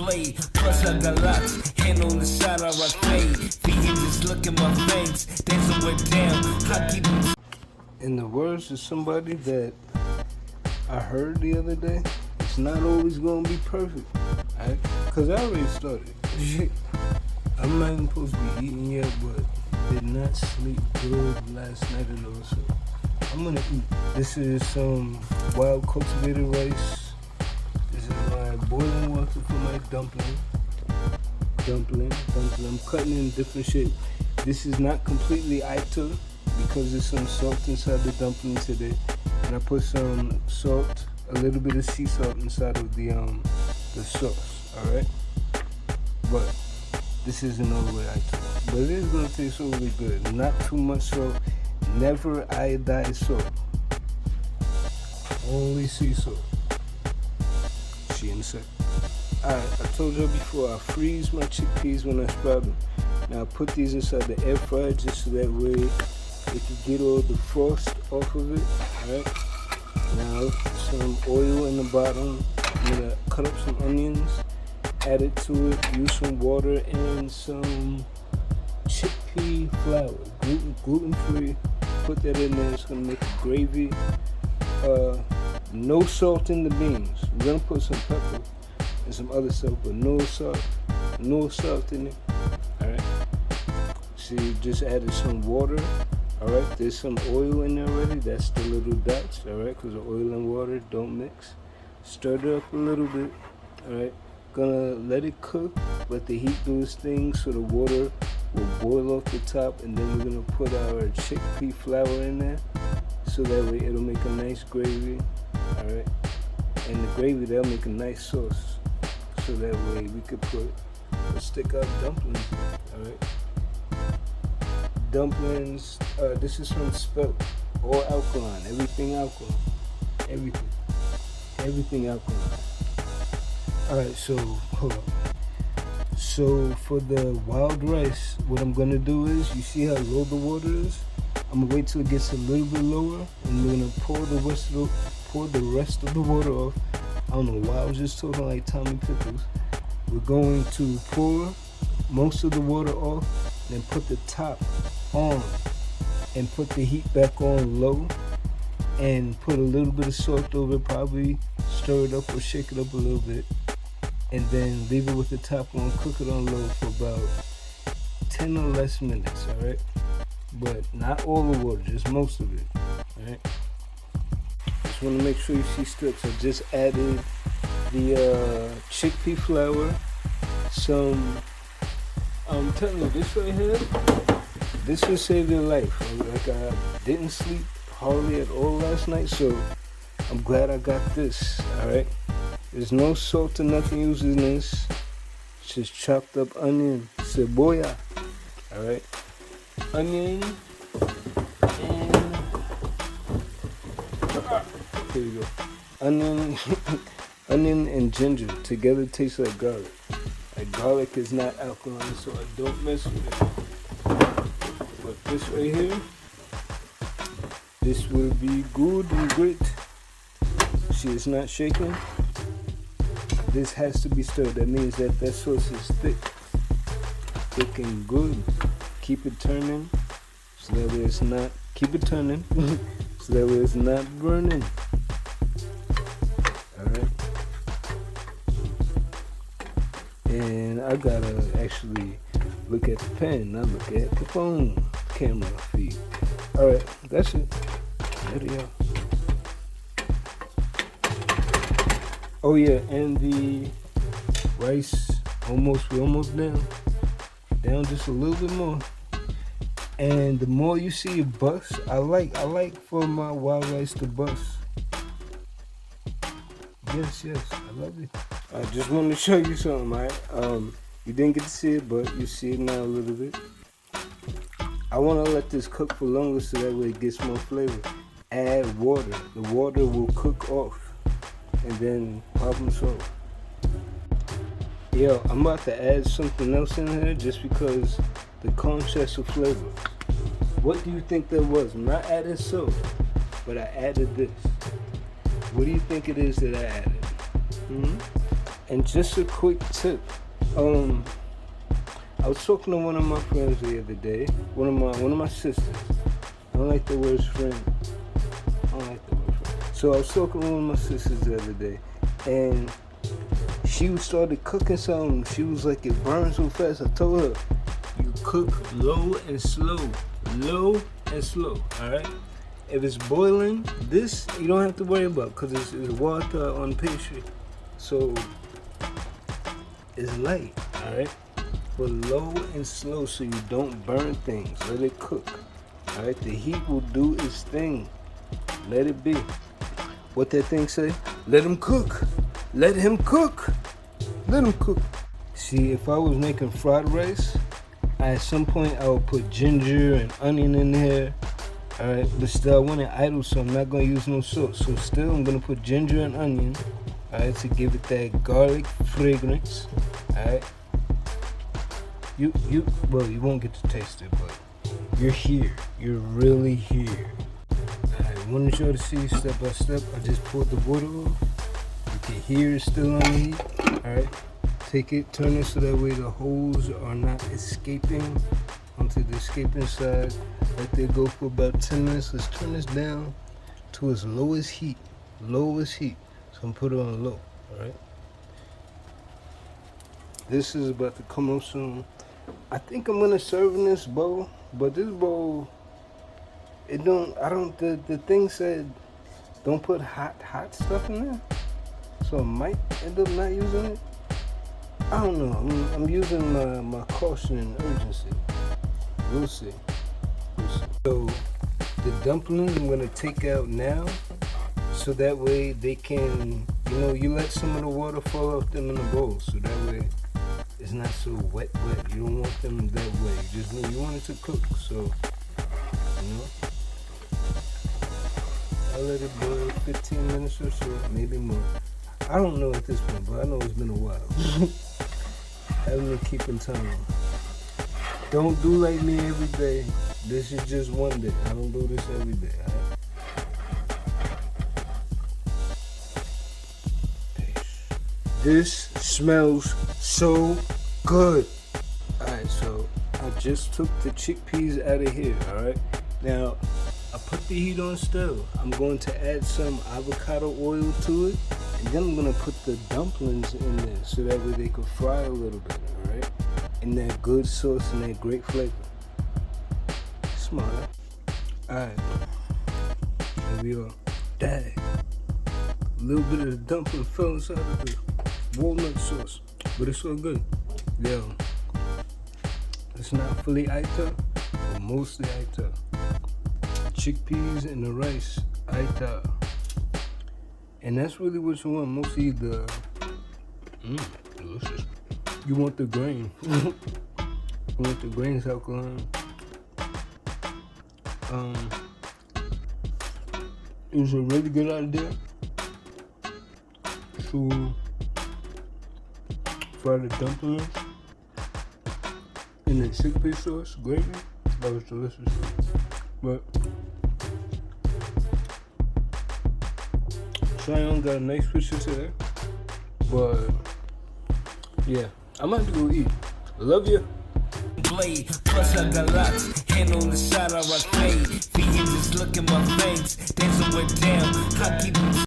blade. Plus I got locks, hand on the side I rock fade. Feet just look at my fangs, dancing with down. I keep them. In the words of somebody that I heard the other day, it's not always gonna be perfect. Right? Cause I already started. I'm not even supposed to be eating yet, but did not sleep good last night at all. So I'm gonna eat. This is some wild cultivated rice. This is my boiling water for my dumpling. I'm cutting in different shapes. This is not completely Ital because there's some salt inside the dumpling today. And I put some salt, a little bit of sea salt inside of the sauce, alright? But this isn't all the way Ital. But it is gonna taste really good. Not too much salt, never iodized salt. Only sea salt. See you in a sec. Alright, I told you before, I freeze my chickpeas when I sprout them. Now I put these inside the air fryer just so that way it can get all the frost off of it. Alright. Now some oil in the bottom. I'm gonna cut up some onions, add it to it, use some water and some chickpea flour, gluten free. Put that in there. It's gonna make a gravy. No salt in the beans. We're gonna put some pepper and some other stuff, but no salt in it. Alright. See, just added some water. Alright, there's some oil in there already. That's the little dots. Alright, because the oil and water don't mix. Stir it up a little bit. Alright, gonna let it cook, let the heat do its thing so the water will boil off the top, and then we're gonna put our chickpea flour in there so that way it'll make a nice gravy. Alright, and the gravy, that'll make a nice sauce. So that way we could stick our dumplings. Alright. Dumplings, this is from Spelt. All alkaline, everything alkaline. Everything alkaline. Alright, so hold on. So for the wild rice, what I'm gonna do is, you see how low the water is? I'm gonna wait till it gets a little bit lower, and we're gonna pour the rest of the water off. I don't know why I was just talking like Tommy Pickles. We're going to pour most of the water off, then put the top on, and put the heat back on low, and put a little bit of salt over it, probably stir it up or shake it up a little bit, and then leave it with the top on, cook it on low for about 10 or less minutes, alright? But not all the water, just most of it, alright? Just want to make sure you see strips. I just added the chickpea flour, some, I'm telling you, this right here, this will save your life. Like, I didn't sleep hardly at all last night, so I'm glad I got this, alright? There's no salt or nothing used in this. It's just chopped up onion, cebolla, alright? Onion, and here we go. Onion and ginger together taste like garlic. Like, garlic is not alkaline, so I don't mess with it. But this right here, this will be good and great. See, it's not shaking. This has to be stirred. That means that sauce is thick and good. Keep it turning, so that way it's not. Keep it turning, so that way it's not burning. All right. And I gotta actually look at the pen, not look at the phone camera feed. All right, that's it. There you go. Oh yeah, and the rice, we're almost down just a little bit more. And the more you see it bust, I like for my wild rice to bust. Yes, I love it. I just wanted to show you something, right? You didn't get to see it, but you see it now a little bit. I want to let this cook for longer so that way it gets more flavor. Add water. The water will cook off, and then problem solved. Yo, I'm about to add something else in here just because the contrast of flavor. What do you think that was? I'm not adding salt, but I added this. What do you think it is that I added? And just a quick tip. I was talking to one of my friends the other day. One of my sisters. I don't like the word friend. So I was talking to one of my sisters the other day, and she started cooking something. She was like, it burns so fast. I told her, you cook low and slow. Low and slow, alright? If it's boiling, this you don't have to worry about because it's water on pastry. So it's light, alright? But low and slow so you don't burn things. Let it cook. Alright, the heat will do its thing. Let it be. What that thing say? Let him cook. Let him cook. Let him cook. See, if I was making fried rice, at some point I would put ginger and onion in there. Alright, but still I want it idle, so I'm not gonna use no salt. So still I'm gonna put ginger and onion, alright, to give it that garlic fragrance. Alright. You won't get to taste it, but you're here. You're really here. I wanted y'all to see step by step. I just poured the water off. You can hear it's still on the heat. Alright. Take it, turn it so that way the holes are not escaping onto the escaping side. Let that go for about 10 minutes. Let's turn this down to its lowest heat. Lowest heat. So I'm put it on low. Alright. This is about to come up soon. I think I'm gonna serve in this bowl, but this bowl, the thing said don't put hot stuff in there, so I might end up not using it. I don't know. I'm using my caution and urgency. We'll see. So the dumplings I'm gonna take out now, so that way they can, you let some of the water fall off them in the bowl, so that way it's not so wet. You don't want them that way. You just know you want it to cook. So, I'll let it boil 15 minutes or so, maybe more. I don't know at this point, but I know it's been a while. I haven't been keeping time. Don't do like me every day. This is just one day. I don't do this every day. This smells so good. Alright, so I just took the chickpeas out of here, alright? Now, I put the heat on still. I'm going to add some avocado oil to it, and then I'm going to put the dumplings in there so that way they can fry a little bit, alright? And that good sauce and that great flavor. Smart. Alright. Here we are. Dang. A little bit of the dumpling fell inside of the walnut sauce, but it's all good. Yo, it's not fully Ital, but mostly Ital. Chickpeas and the rice, Ital. And that's really what you want, mostly the, delicious. You want the grain. You want the grains alkaline. It's a really good idea to fry the dumplings in the chickpea sauce gravy. That was delicious. But Cheyenne got a nice picture today. But yeah, I'm about to go eat. Love you. Blade, plus I got locks, hand on the side I rock fade. Feet just look at my face, dancing with down, I keep